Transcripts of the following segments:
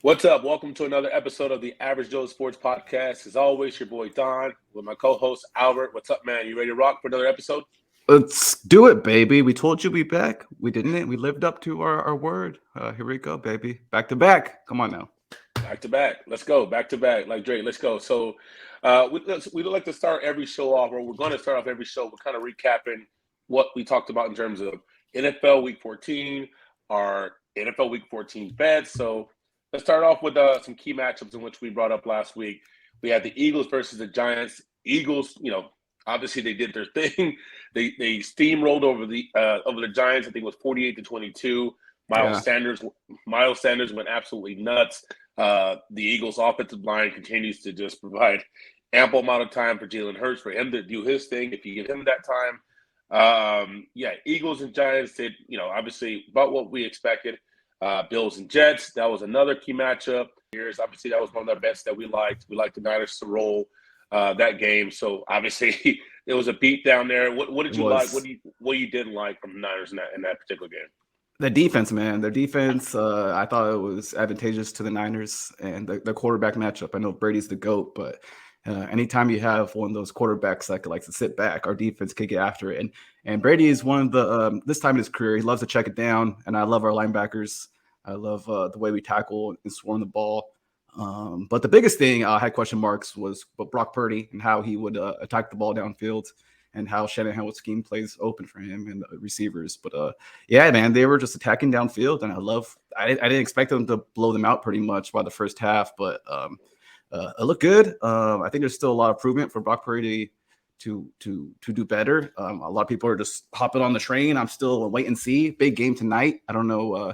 What's up? Welcome to another episode of the Average Joe Sports Podcast. As always, your boy Don with my co-host Albert. What's up, man? You ready to rock for another episode? Let's do it, baby. We told you we back. We didn't it? We lived up to our word. Here we go, baby. Back to back. Come on now. Back to back. Let's go. Back to back. Like Drake, let's go. So we like to start every show off, or we're going to start off every show. We're kind of recapping what we talked about in terms of NFL Week 14, our NFL Week 14 bets. So let's start off with some key matchups in which we brought up last week. We had the Eagles versus the Giants. Eagles, obviously they did their thing. They steamrolled over the Giants. I think it was 48-22. Yeah. Miles Sanders went absolutely nuts. The Eagles' offensive line continues to just provide ample amount of time for Jalen Hurts for him to do his thing. If you give him that time, Eagles and Giants did, obviously about what we expected. Bills and Jets, that was another key matchup. Obviously, that was one of the bets that we liked. We liked the Niners to roll that game. So obviously, it was a beat down there. What did you like? What you didn't like from the Niners in that particular game? The defense, man. Their defense, I thought it was advantageous to the Niners and the quarterback matchup. I know Brady's the GOAT, but anytime you have one of those quarterbacks that likes to sit back, our defense could get after it. And Brady is one of the this time in his career, he loves to check it down. And I love our linebackers. I love the way we tackle and swarm the ball. But the biggest thing I had question marks was Brock Purdy and how he would attack the ball downfield and how Shanahan would scheme plays open for him and the receivers. But yeah, man, they were just attacking downfield, and I didn't expect them to blow them out pretty much by the first half, but it looked good. I think there's still a lot of improvement for Brock Purdy to do better. A lot of people are just hopping on the train. I'm still wait and see. Big game tonight. I don't know.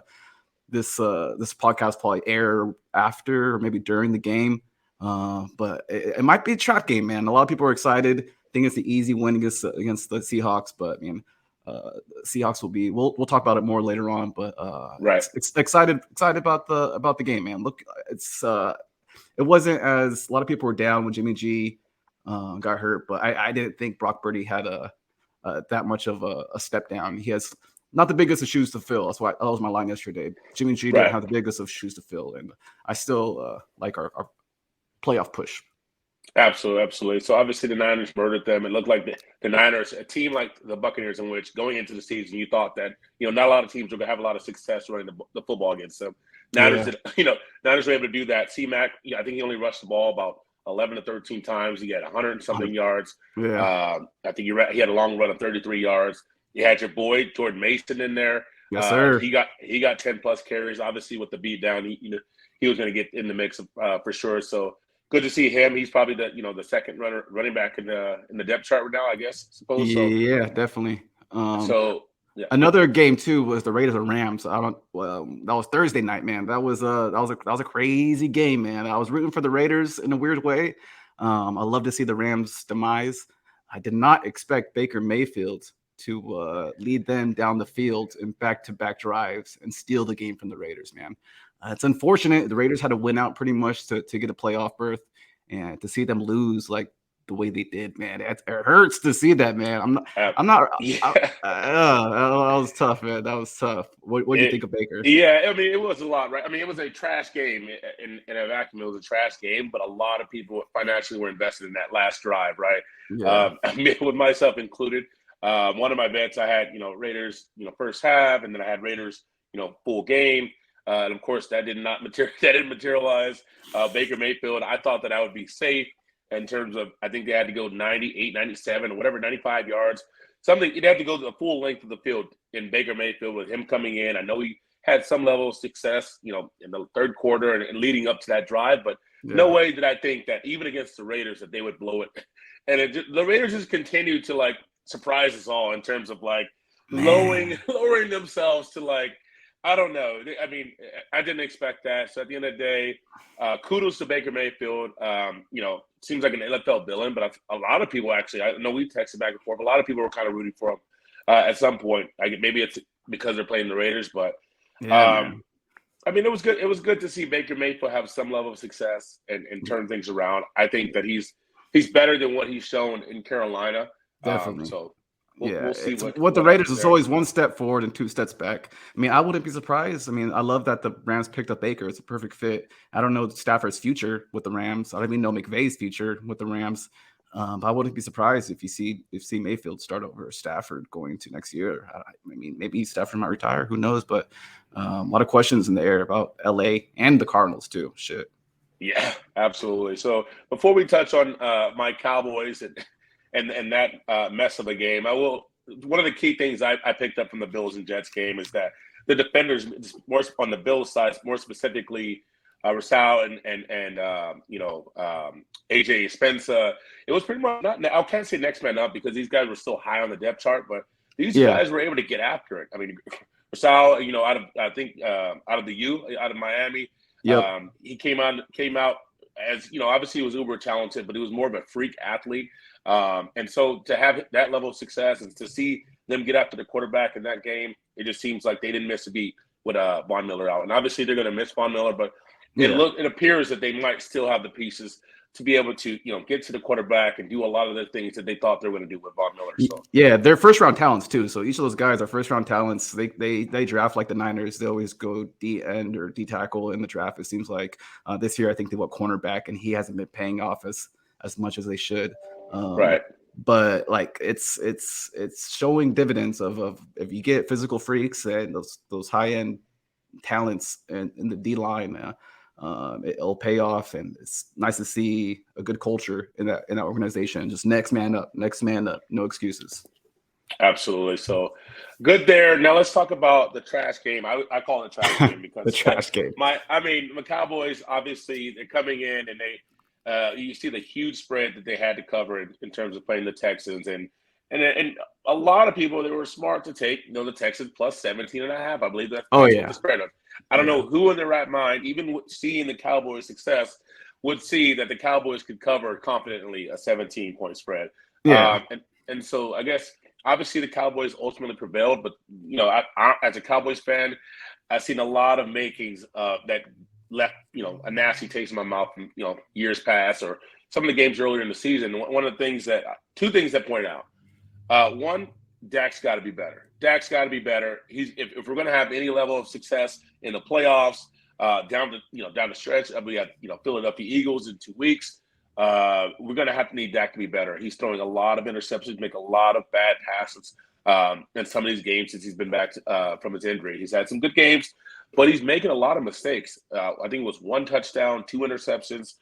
This podcast probably air after or maybe during the game, but it might be a trap game, man. A lot of people are excited. I think it's the easy win against the Seahawks, but I mean, Seahawks will be. We'll talk about it more later on, but Right. it's excited about the game, man. Look, it wasn't as a lot of people were down when Jimmy G got hurt, but I didn't think Brock Purdy had that much of a step down. He has not the biggest of shoes to fill. That was my line yesterday. Jimmy G didn't have the biggest of shoes to fill, and I still like our playoff push. Absolutely. So obviously the Niners murdered them. It looked like the Niners, a team like the Buccaneers, in which going into the season you thought that not a lot of teams were going to have a lot of success running the football against them. Niners Niners were able to do that. C-Mac, I think he only rushed the ball about 11 to 13 times. He had 100 and something yards. Yeah. I think he had a long run of 33 yards. You had your boy Jordan Mason in there. Yes, sir. He got 10 plus carries. Obviously, with the beat down, he was going to get in the mix for sure. So good to see him. He's probably the second running back in the depth chart right now, I guess. Suppose so. Yeah, definitely. Yeah. Another game too was the Raiders and Rams. That was Thursday night, man. That was a crazy game, man. I was rooting for the Raiders in a weird way. I love to see the Rams' demise. I did not expect Baker Mayfield to lead them down the field in back-to-back drives and steal the game from the Raiders, man. It's unfortunate. The Raiders had to win out pretty much to get a playoff berth, and to see them lose like the way they did, man, it hurts to see that, man. That was tough, man. That was tough. What do you think of Baker? Yeah, I mean, it was a lot, right? I mean, it was a trash game in a vacuum. It was a trash game, but a lot of people financially were invested in that last drive, right? Yeah. With myself included. One of my bets, I had, Raiders, first half, and then I had Raiders, full game. And of course, that didn't materialize. Baker Mayfield, I thought that I would be safe in terms of, I think they had to go 98, 97, or whatever, 95 yards. Something, you'd have to go to the full length of the field in Baker Mayfield with him coming in. I know he had some level of success, in the third quarter and leading up to that drive, but no way did I think that even against the Raiders that they would blow it. And the Raiders just continued to, surprise us all in terms of, lowering themselves to, I don't know. I mean, I didn't expect that. So at the end of the day, kudos to Baker Mayfield. Seems like an NFL villain, but a lot of people actually, I know we texted back and forth. A lot of people were kind of rooting for him at some point. Maybe it's because they're playing the Raiders, but I mean, it was good. It was good to see Baker Mayfield have some level of success and turn things around. I think that he's better than what he's shown in Carolina. Definitely. Yeah, we'll see it's what the what Raiders happens is there. always one step forward and two steps back. I mean, I wouldn't be surprised. I mean, I love that the Rams picked up Baker. It's a perfect fit. I don't know Stafford's future with the Rams. I don't even know McVay's future with the Rams. But I wouldn't be surprised if you see Mayfield start over Stafford going to next year. I mean, maybe Stafford might retire. Who knows? But a lot of questions in the air about LA and the Cardinals too. Shit. Yeah, absolutely. So before we touch on my Cowboys and that mess of a game, I will. One of the key things I picked up from the Bills and Jets game is that the defenders, more on the Bills side, more specifically, Rasal and AJ Spencer, it was pretty much not. I can't say next man up because these guys were still high on the depth chart, but these Yeah. guys were able to get after it. I mean, Rasal, out of I think out of the U out of Miami. Yep. He came out as obviously he was uber talented, but he was more of a freak athlete. And so to have that level of success and to see them get after the quarterback in that game, it just seems like they didn't miss a beat with Von Miller out. And obviously they're going to miss Von Miller, but it appears that they might still have the pieces to be able to get to the quarterback and do a lot of the things that they thought they were going to do with Von Miller. So yeah, they're first round talents too. So each of those guys are first round talents. They draft like the Niners. They always go D end or D tackle in the draft. It seems like this year I think they went cornerback, and he hasn't been paying off as much as they should. Right. But like it's showing dividends of if you get physical freaks and those high end talents in the D line. It'll pay off, and it's nice to see a good culture in that organization. Just next man up, no excuses. Absolutely. So good there. Now let's talk about the trash game. I call it a trash game because the trash game. The Cowboys, obviously they're coming in and you see the huge spread that they had to cover in terms of playing the Texans and a lot of people, they were smart to take the Texans plus 17.5. I believe that's what the spread of. I don't know who in their right mind, even seeing the Cowboys' success, would see that the Cowboys could cover confidently a 17-point spread. Yeah. And so I guess obviously the Cowboys ultimately prevailed, but I as a Cowboys fan, I've seen a lot of makings that left a nasty taste in my mouth from years past or some of the games earlier in the season. One of the things two things that point out. One, Dak's got to be better. Dak's got to be better. If we're going to have any level of success in the playoffs, down the stretch, we got Philadelphia Eagles in 2 weeks. We're going to need Dak to be better. He's throwing a lot of interceptions, make a lot of bad passes in some of these games since he's been back from his injury. He's had some good games, but he's making a lot of mistakes. I think it was 1 touchdown, 2 interceptions.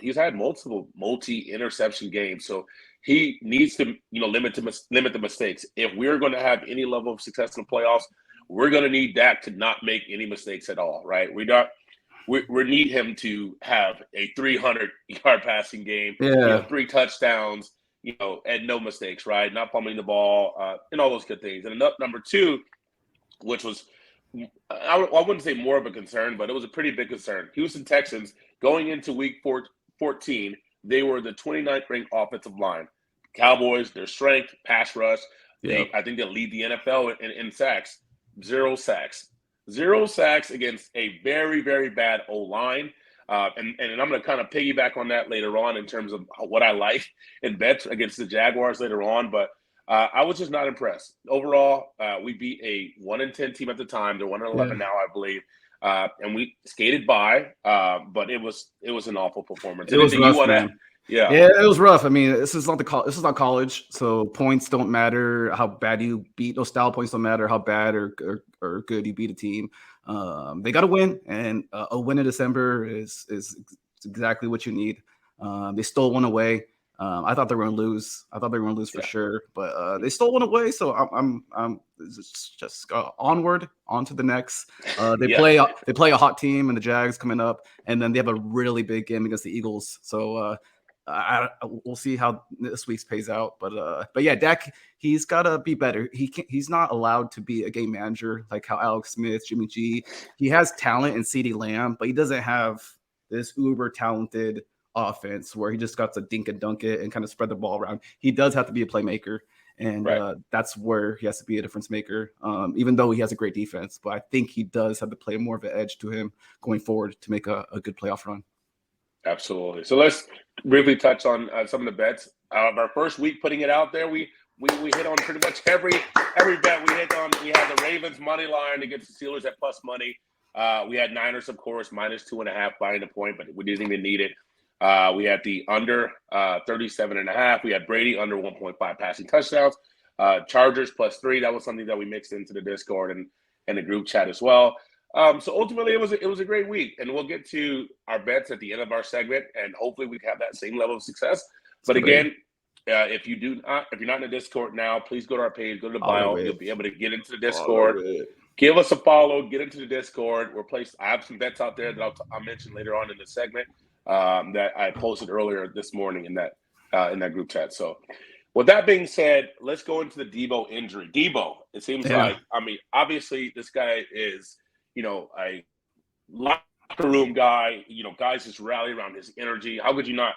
He's had multiple multi-interception games, so he needs to limit the mistakes. If we're going to have any level of success in the playoffs, we're going to need Dak to not make any mistakes at all, right? We need him to have a 300-yard passing game, 3 touchdowns, and no mistakes, right? Not fumbling the ball, and all those good things. And number 2, which was I wouldn't say more of a concern, but it was a pretty big concern. Houston Texans going into week 14, they were the 29th ranked offensive line. Cowboys, their strength, pass rush. I think they lead the NFL in sacks. 0 sacks. 0 sacks against a very, very bad O-line. And I'm going to kind of piggyback on that later on in terms of what I like in bets against the Jaguars later on. But I was just not impressed. Overall, we beat a 1-10 team at the time. They're 1-11 now, I believe. And we skated by, but it was an awful performance. It was rough, man. Yeah, it was rough. I mean, this is not college, so points don't matter. How bad you beat, those style points don't matter. How bad or good you beat a team. They got to win, and a win in December is exactly what you need. They stole one away. I thought they were going to lose. For sure, but they stole one away. So I'm just onward, on to the next. They play a hot team and the Jags coming up, and then they have a really big game against the Eagles. So we'll see how this week's pays out. But yeah, Dak, he's got to be better. He's not allowed to be a game manager like how Alex Smith, Jimmy G. He has talent in CeeDee Lamb, but he doesn't have this uber talented offense where he just got to dink and dunk it and kind of spread the ball around. He does have to be a playmaker, and that's where he has to be a difference maker, even though he has a great defense. But I think he does have to play more of an edge to him going forward to make a good playoff run. Absolutely. So let's briefly touch on some of the bets. Our first week putting it out there, we we hit on pretty much every bet we hit on. We had the Ravens money line against the Steelers at plus money. We had Niners, of course, -2.5 buying the point, but we didn't even need it. We had the under 37.5. We had Brady under 1.5 passing touchdowns. Chargers +3. That was something that we mixed into the Discord and the group chat as well. So ultimately, it was a great week, and we'll get to our bets at the end of our segment, and hopefully we can have that same level of success. But again, if you're not in the Discord now, please go to our page, go to the bio. You'll be able to get into the Discord. Give us a follow, get into the Discord. I have some bets out there that I'll mention later on in the segment that I posted earlier this morning in that group chat. So with that being said, let's go into the Deebo injury. Deebo, it seems like, I mean, obviously this guy is, a locker room guy, guys just rally around his energy. How could you not,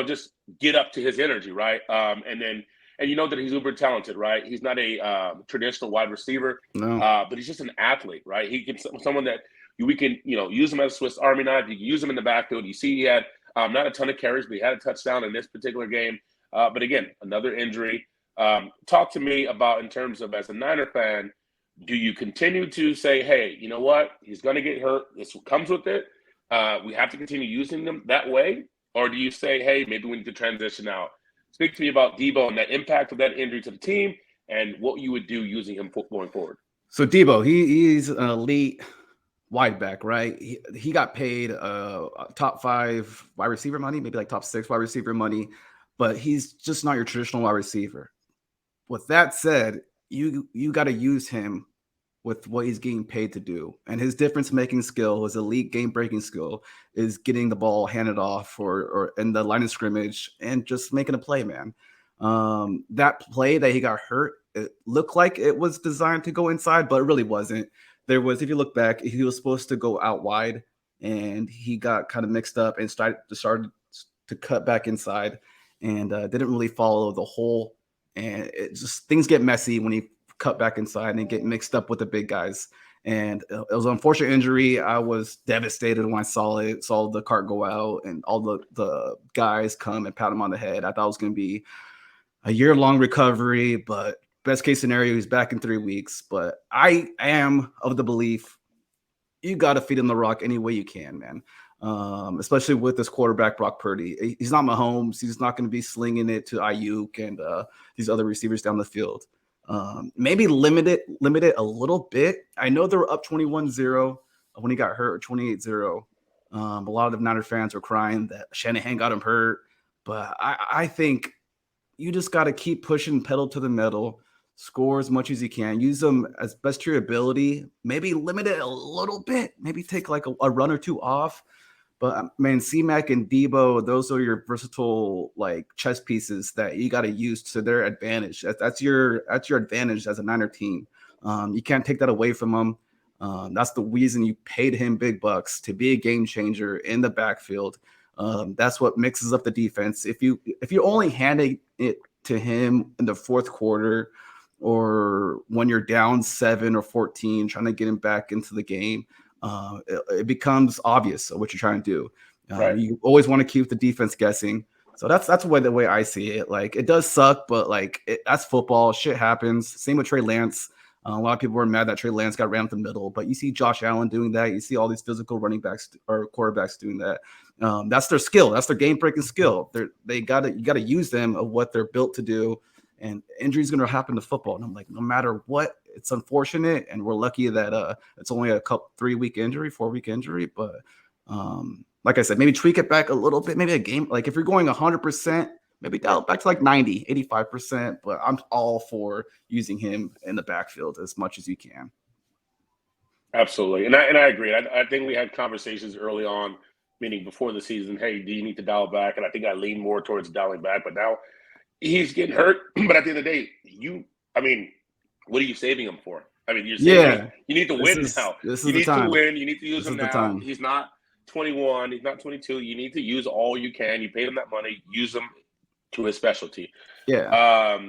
just get up to his energy, right? And you know that he's uber talented, right? He's not a traditional wide receiver, but he's just an athlete, right? He can someone that we can, use him as a Swiss Army knife. You can use him in the backfield. You see, he had not a ton of carries, but he had a touchdown in this particular game. But again, another injury. Talk to me about, in terms of, as a Niner fan, do you continue to say, hey, you know what? He's going to get hurt. This comes with it. We have to continue using them that way. Or do you say, hey, maybe we need to transition out? Speak to me about Deebo and that impact of that injury to the team and what you would do using him going forward. So Deebo, he's an elite wide back, right? He got paid top 5 wide receiver money, maybe like top 6 wide receiver money, but he's just not your traditional wide receiver. With that said, you got to use him with what he's getting paid to do. And his difference-making skill, his elite game-breaking skill, is getting the ball handed off or in the line of scrimmage and just making a play, man. That play that he got hurt, it looked like it was designed to go inside, but it really wasn't. There was, if you look back, he was supposed to go out wide, and he got kind of mixed up and started to cut back inside and didn't really follow the hole. And it just, things get messy when he cut back inside and get mixed up with the big guys. And it was an unfortunate injury. I was devastated when I saw the cart go out and all the guys come and pat him on the head. I thought it was going to be a year-long recovery, but best case scenario, he's back in 3 weeks. But I am of the belief you got to feed him the rock any way you can, man. Especially with this quarterback, Brock Purdy. He's not Mahomes. He's not going to be slinging it to Ayuk and these other receivers down the field. Maybe limit it a little bit. I know they were up 21-0 when he got hurt, or 28-0. A lot of the Niner fans were crying that Shanahan got him hurt. But I think you just got to keep pushing pedal to the metal, score as much as you can, use them as best to your ability, maybe limit it a little bit, maybe take like a run or two off. But man, C-Mac and Deebo, those are your versatile like chess pieces that you got to use to their advantage. That's your advantage as a Niner team. You can't take that away from them. That's the reason you paid him big bucks, to be a game changer in the backfield. That's what mixes up the defense. If you're only handing it to him in the fourth quarter, or when you're down 7 or 14, trying to get him back into the game, it becomes obvious what you're trying to do. Right. You always want to keep the defense guessing. So that's the way I see it. Like, it does suck, but like that's football. Shit happens. Same with Trey Lance. A lot of people were mad that Trey Lance got ran up the middle, but you see Josh Allen doing that. You see all these physical running backs or quarterbacks doing that. That's their skill. That's their game-breaking skill. You gotta use them of what they're built to do. And injury is going to happen to football. And I'm like, no matter what, it's unfortunate. And we're lucky that it's only a 3-week injury, 4-week injury. But like I said, maybe tweak it back a little bit. Maybe a game, like if you're going 100%, maybe dial it back to like 90, 85%. But I'm all for using him in the backfield as much as you can. Absolutely. And I agree. I think we had conversations early on, meaning before the season, hey, do you need to dial back? And I think I lean more towards dialing back. But now he's getting hurt. But at the end of the day, what are you saving him for? I mean, you're saving you need to win now. You need to win. You need to use him now. He's not 21. He's not 22. You need to use all you can. You paid him that money. Use him to his specialty. Yeah.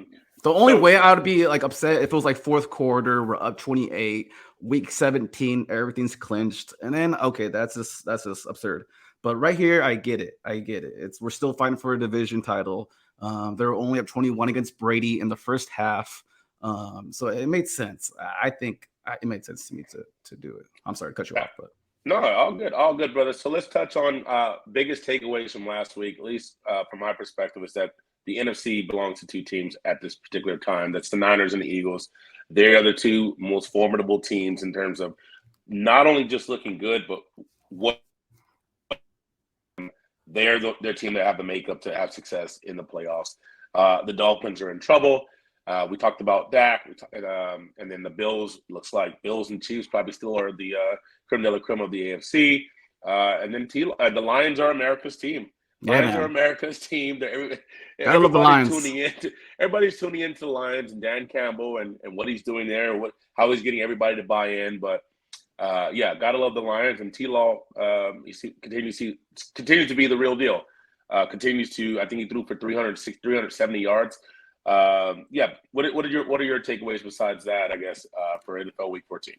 The only way I would be like upset if it was like fourth quarter, we're up 28, week 17, everything's clinched, and then okay, that's just absurd. But right here, I get it. We're still fighting for a division title. They were only up 21 against Brady in the first half. So it made sense. I think it made sense to me to do it. I'm sorry to cut you off, but No, all good, brother. So let's touch on biggest takeaways from last week, at least from my perspective, is that the NFC belongs to two teams at this particular time. That's the Niners and the Eagles. They are the two most formidable teams in terms of not only just looking good, but what they're their team that have the makeup to have success in the playoffs. The Dolphins are in trouble. We talked about Dak, and then the Bills. Looks like Bills and Chiefs probably still are the creme de la creme of the AFC. And then the Lions are America's team. Lions are America's team. Gotta love the Lions. Everybody's tuning into the Lions and Dan Campbell and what he's doing there, how he's getting everybody to buy in. But gotta love the Lions, and T-Law continues to be the real deal. Continues to, I think he threw for 370 yards. What are your takeaways besides that, I guess, for NFL Week 14?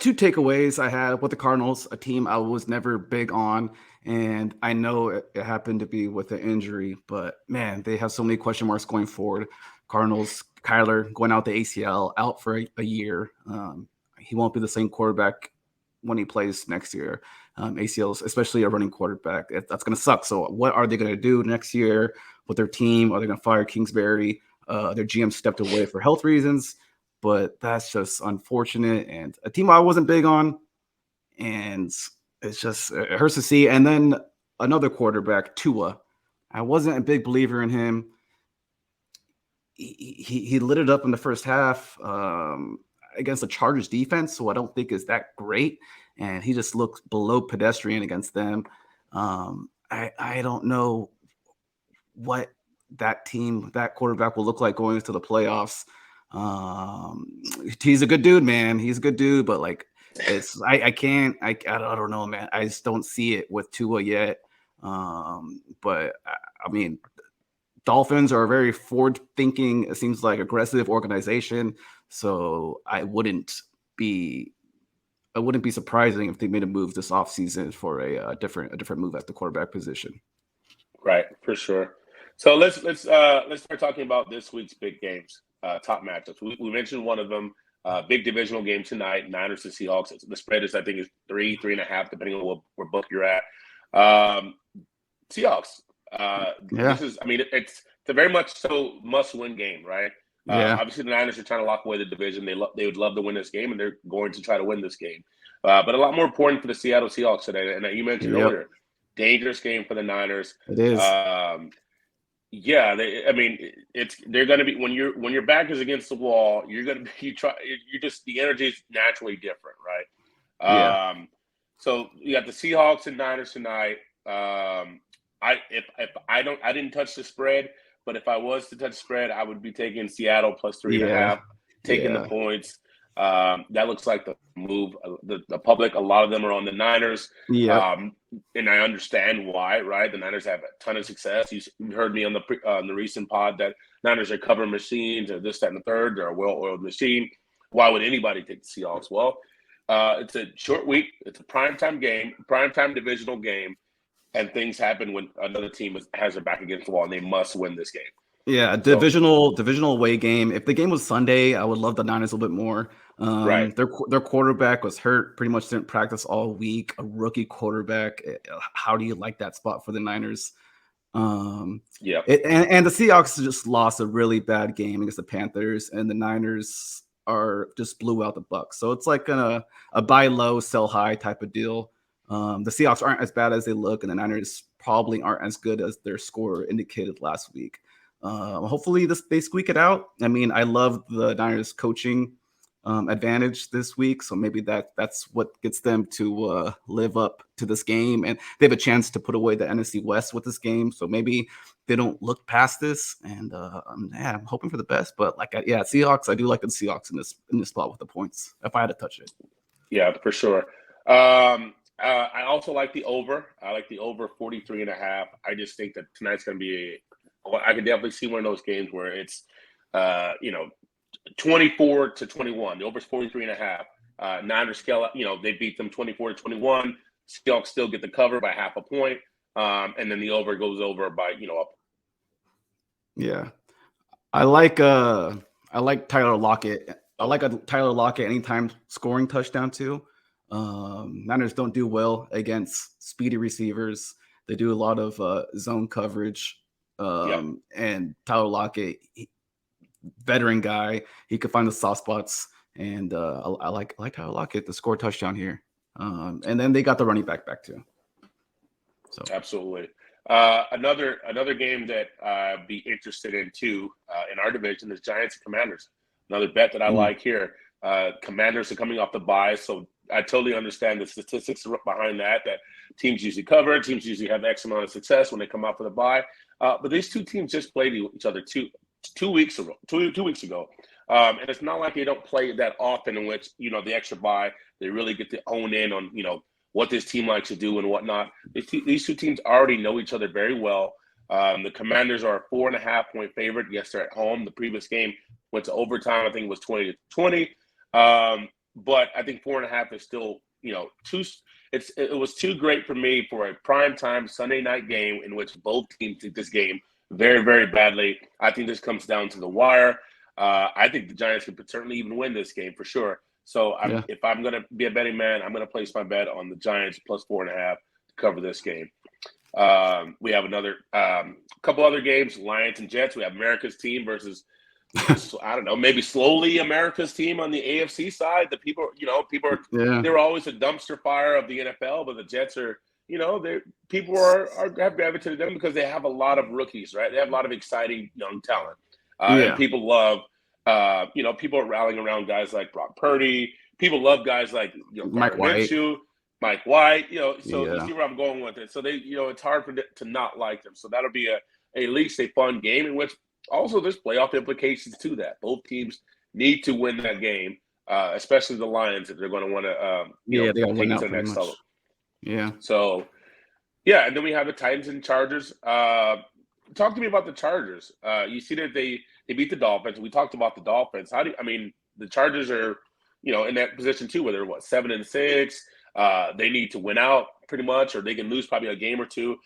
Two takeaways I had with the Cardinals, a team I was never big on, and I know it happened to be with an injury, but man, they have so many question marks going forward. Cardinals, Kyler going out the ACL, out for a year. He won't be the same quarterback when he plays next year. ACLs, especially a running quarterback, that's going to suck. So what are they going to do next year with their team? Are they going to fire Kingsbury? Their GM stepped away for health reasons, but that's just unfortunate. And a team I wasn't big on, and it hurts to see. And then another quarterback, Tua. I wasn't a big believer in him. He lit it up in the first half against the Chargers defense, so I don't think is that great. And he just looks below pedestrian against them. I don't know what that quarterback will look like going into the playoffs. He's a good dude, man. He's a good dude, but like I don't know, man. I just don't see it with Tua yet. But I mean, Dolphins are a very forward-thinking, it seems like aggressive organization. So I wouldn't be surprising if they made a move this offseason for a different move at the quarterback position. Right, for sure. So let's start talking about this week's big games, top matchups. We mentioned one of them, big divisional game tonight, Niners to Seahawks. The spread is, I think, is 3.5, depending on what book you're at. Seahawks. This is, I mean, it's a very much so must-win game, right? Obviously, the Niners are trying to lock away the division. They would love to win this game, and they're going to try to win this game. But a lot more important for the Seattle Seahawks today. And you mentioned earlier, dangerous game for the Niners. It is. They're going to be when your back is against the wall. You're going to be the energy is naturally different, right? So you got the Seahawks and Niners tonight. I didn't touch the spread. But if I was to touch spread, I would be taking Seattle plus 3.5, taking the points. That looks like the move. The public, a lot of them are on the Niners. And I understand why, right? The Niners have a ton of success. You heard me on the recent pod that Niners are cover machines or this, that, and the third. They're a well-oiled machine. Why would anybody take the Seahawks? Well, it's a short week. It's a primetime game, primetime divisional game. And things happen when another team has their back against the wall, and they must win this game. Yeah, divisional away game. If the game was Sunday, I would love the Niners a little bit more. Right. Their quarterback was hurt, pretty much didn't practice all week. A rookie quarterback. How do you like that spot for the Niners? And the Seahawks just lost a really bad game against the Panthers, and the Niners just blew out the Bucs. So it's like a buy low, sell high type of deal. The Seahawks aren't as bad as they look, and the Niners probably aren't as good as their score indicated last week. Hopefully they squeak it out. I mean, I love the Niners coaching advantage this week, so maybe that's what gets them to live up to this game, and they have a chance to put away the NFC West with this game. So maybe they don't look past this, and I'm hoping for the best. But Seahawks, I do like the Seahawks in this spot with the points if I had to touch it. Yeah, for sure. I also like the over. I like the over 43.5. I just think that tonight's going to be I could definitely see one of those games where it's 24-21. The over is 43.5. Niners scale, they beat them 24-21. Seahawks still get the cover by half a point, and then the over goes over by Yeah. I like Tyler Lockett. I Oh, like a Tyler Lockett anytime scoring touchdown too. Niners don't do well against speedy receivers. They do a lot of zone coverage. yeah, And Tyler Lockett, veteran guy, he could find the soft spots. And I like Tyler Lockett to score a touchdown here. And then they got the running back too. So absolutely. Another game that I'd be interested in too in our division is Giants and Commanders. Another bet that I mm, like here. Commanders are coming off the bye, so I totally understand the statistics behind that. That teams usually cover, teams usually have X amount of success when they come off of the bye. But these two teams just played each other two weeks ago. 2 weeks ago, and it's not like they don't play that often. In which the extra bye, they really get to hone in on what this team likes to do and whatnot. These two teams already know each other very well. The Commanders are a 4.5-point favorite. Yes, they're at home. The previous game went to overtime. I think it was 20-20. But I think 4.5 is still, too. It was too great for me for a prime time Sunday night game in which both teams took this game very, very badly. I think this comes down to the wire. I think the Giants could certainly even win this game for sure. So yeah. if I'm going to be a betting man, I'm going to place my bet on the Giants plus 4.5 to cover this game. We have another couple other games, Lions and Jets. We have America's team versus, I don't know, maybe slowly America's team on the AFC side. The people are Yeah. they're always a dumpster fire of the NFL, but the Jets are, people are have gravitated to them because they have a lot of rookies, right? They have a lot of exciting young talent, and Yeah. people love. People are rallying around guys like Brock Purdy. People love guys like Mike Gardner White. Minshew, Mike White. So you Yeah. see where I'm going with it. So it's hard to not like them. So that'll be at least a fun game in which also there's playoff implications to that. Both teams need to win that game, especially the Lions if they're going to want to, Yeah, they got take one it to out the pretty next level. much. Yeah. So yeah, and then we have the Titans and Chargers. Talk to me about the Chargers. You see that they beat the Dolphins. We talked about the Dolphins. The Chargers are, in that position too, where they're 7-6. They need to win out pretty much, or they can lose probably a game or two,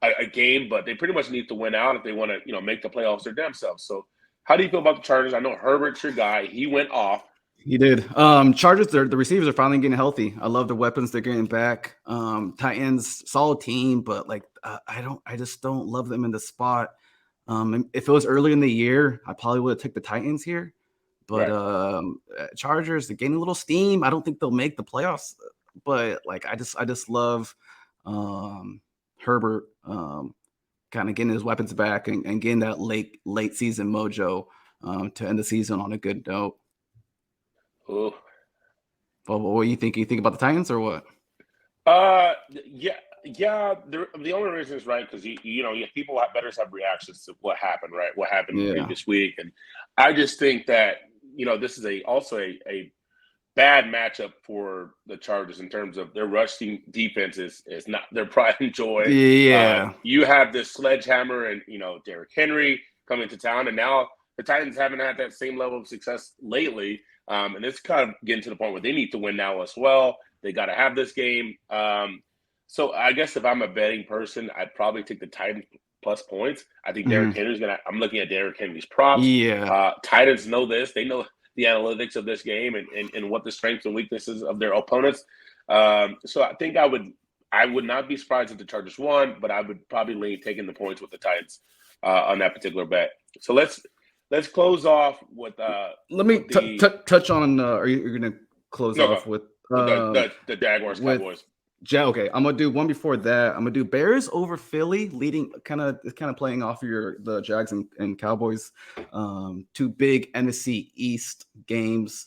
a game, but they pretty much need to win out if they want to, make the playoffs their damn selves. So, how do you feel about the Chargers? I know Herbert's your guy. He went off. He did. Chargers, the receivers are finally getting healthy. I love the weapons they're getting back. Titans, solid team, but I just don't love them in the spot. If it was early in the year, I probably would have took the Titans here. But Right. Chargers, they're gaining a little steam. I don't think they'll make the playoffs, but I just love Herbert kind of getting his weapons back and getting that late season mojo to end the season on a good note. Ooh. Well, what do you think? You think about the Titans or what? Yeah, yeah. The only reason is right because people have better have reactions to what happened, right? What happened the Yeah. previous week, and I just think that this is also a bad matchup for the Chargers in terms of their rushing defense is not their pride and joy. Yeah. You have this sledgehammer and Derrick Henry coming to town, and now the Titans haven't had that same level of success lately, and it's kind of getting to the point where they need to win now as well. They got to have this game. So I guess if I'm a betting person, I'd probably take the Titans plus points. I think Derrick Mhm. Henry's gonna. I'm looking at Derrick Henry's props. Yeah. Titans know this. They know the analytics of this game and what the strengths and weaknesses of their opponents. So I think I would not be surprised if the Chargers won, but I would probably lean taking the points with the Titans on that particular bet. So let's close off with Let me with the touch on. Are you going to close no go off with the Jaguars with Cowboys. Okay, I'm gonna do one before that. I'm gonna do Bears over Philly, leading kind of playing off of the Jags and Cowboys. Two big NFC East games.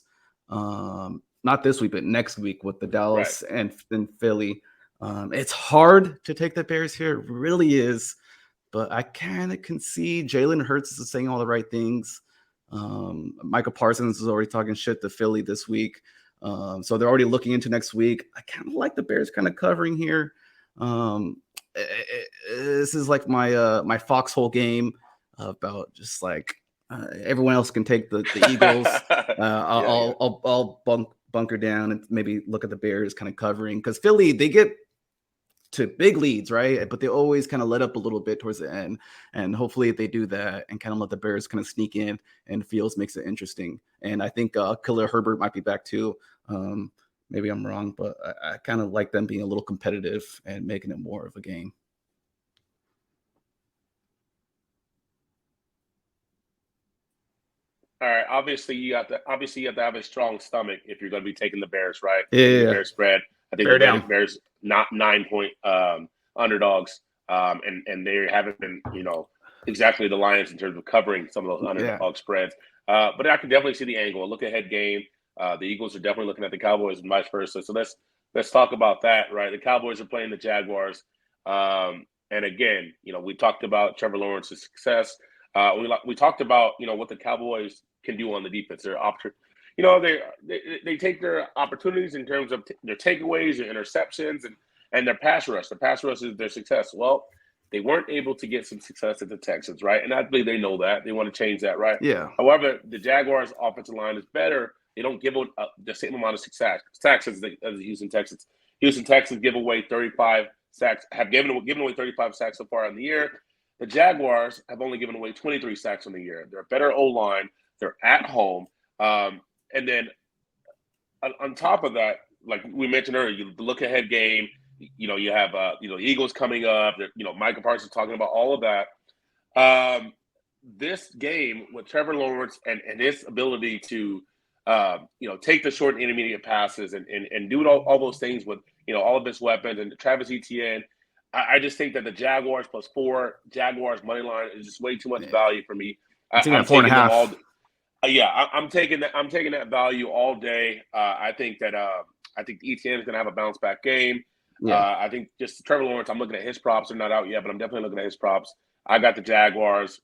Not this week, but next week with the Right. Dallas and Philly. It's hard to take the Bears here, it really is. But I kind of can see Jalen Hurts is saying all the right things. Michael Parsons is already talking shit to Philly this week. So they're already looking into next week. I kind of like the Bears kind of covering here. This is like my foxhole game about just everyone else can take the Eagles. Yeah. I'll bunker down and maybe look at the Bears kind of covering because Philly they get to big leads, right? But they always kind of let up a little bit towards the end. And hopefully they do that and kind of let the Bears kind of sneak in, and Fields makes it interesting. And I think Khalil Herbert might be back too. Maybe I'm wrong, but I kind of like them being a little competitive and making it more of a game. All right. Obviously, you have to have a strong stomach if you're going to be taking the Bears, right? Yeah. The Bears spread. I think the Bears not 9-point underdogs, and they haven't been, exactly the Lions in terms of covering some of those underdog spreads. But I can definitely see the angle. A look ahead game. The Eagles are definitely looking at the Cowboys and vice versa. So let's talk about that, right? The Cowboys are playing the Jaguars, and again, we talked about Trevor Lawrence's success. We talked about what the Cowboys can do on the defense. They take their opportunities in terms of their takeaways, their interceptions, and their pass rush. The pass rush is their success. Well, they weren't able to get some success at the Texans, right? And I believe they know that. They want to change that, right? Yeah. However, the Jaguars' offensive line is better. They don't give the same amount of success as the Houston Texans. Houston Texans give away 35 sacks, have given away 35 sacks so far in the year. The Jaguars have only given away 23 sacks on the year. They're a better O-line. They're at home. And then on top of that, like we mentioned earlier, the look-ahead game, you have, the Eagles coming up. Micah Parsons talking about all of that. This game with Trevor Lawrence and his ability to, take the short and intermediate passes and do all those things with, all of his weapons and Travis Etienne, I just think that the Jaguars +4, Jaguars money line is just way too much value for me. I'm taking 4.5. I'm taking that. I'm taking that value all day. I think Etienne is going to have a bounce back game. Yeah. I think just Trevor Lawrence. I'm looking at his props. They're not out yet, but I'm definitely looking at his props. I got the Jaguars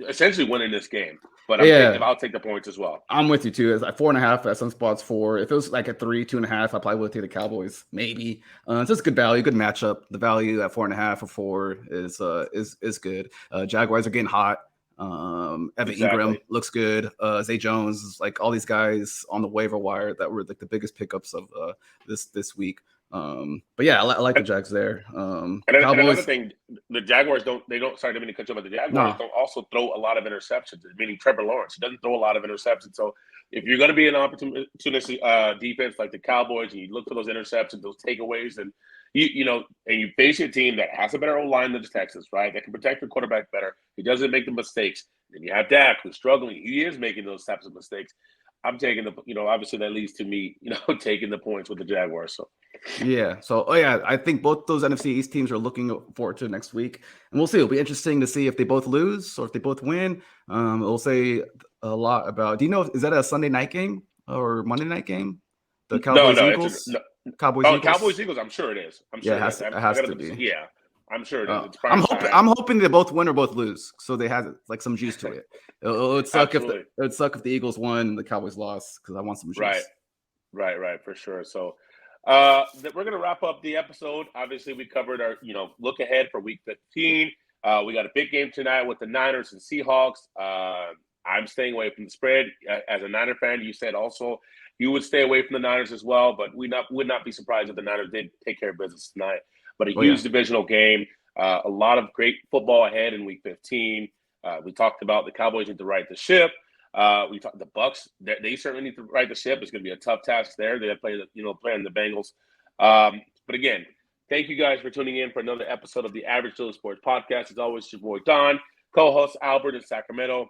essentially winning this game, but I'll take the points as well. I'm with you too. It's like 4.5 at some spots. 4. If it was like a 3, 2.5, I probably would take the Cowboys. Maybe. It's just good value, good matchup. The value at 4.5 or 4 is good. Jaguars are getting hot. Evan Ingram looks good. Zay Jones, like all these guys on the waiver wire that were like the biggest pickups of this week. But yeah, I like the Jags there. And another thing, the Jaguars don't sorry, I didn't cut you off, but the Jaguars don't also throw a lot of interceptions, meaning Trevor Lawrence. He doesn't throw a lot of interceptions. So if you're going to be an opportunistic defense like the Cowboys and you look for those interceptions, those takeaways, and you face a team that has a better O-line than the Texans, right? That can protect the quarterback better. He doesn't make the mistakes. Then you have Dak, who's struggling. He is making those types of mistakes. I'm taking obviously that leads to me, taking the points with the Jaguars. So. Yeah. So, I think both those NFC East teams are looking forward to next week, and we'll see. It'll be interesting to see if they both lose or if they both win. It'll say a lot about. Do you know, is that a Sunday night game or Monday night game? The Cowboys Eagles. Cowboys Eagles. I'm sure it is. I'm sure it has to be. Yeah, I'm sure it is. It's I'm hoping they both win or both lose, so they have like some juice to it. It would suck if the Eagles won and the Cowboys lost, because I want some juice. Right, for sure. So we're going to wrap up the episode. Obviously, we covered our look ahead for Week 15. We got a big game tonight with the Niners and Seahawks. I'm staying away from the spread. As a Niner fan, you said also you would stay away from the Niners as well, but we would not be surprised if the Niners did take care of business tonight. But a huge divisional game, a lot of great football ahead in Week 15. We talked about the Cowboys need to right the ship. We talked the Bucs. They certainly need to right the ship. It's going to be a tough task there. They play playing the Bengals. But again, thank you guys for tuning in for another episode of the Average Joe Sports Podcast. As always, your boy Don, co-host Albert in Sacramento.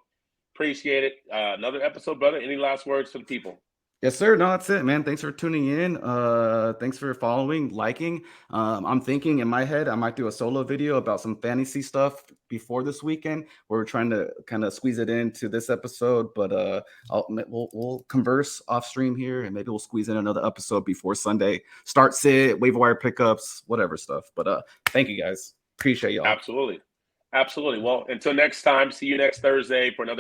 Appreciate it. Another episode, brother. Any last words for the people? Yes, sir. No, that's it, man. Thanks for tuning in. Thanks for following, liking. I'm thinking in my head, I might do a solo video about some fantasy stuff before this weekend. We're trying to kind of squeeze it into this episode, but we'll converse off stream here, and maybe we'll squeeze in another episode before Sunday. Start sit, waiver wire pickups, whatever stuff. But thank you guys. Appreciate y'all. Absolutely. Well, until next time, see you next Thursday for another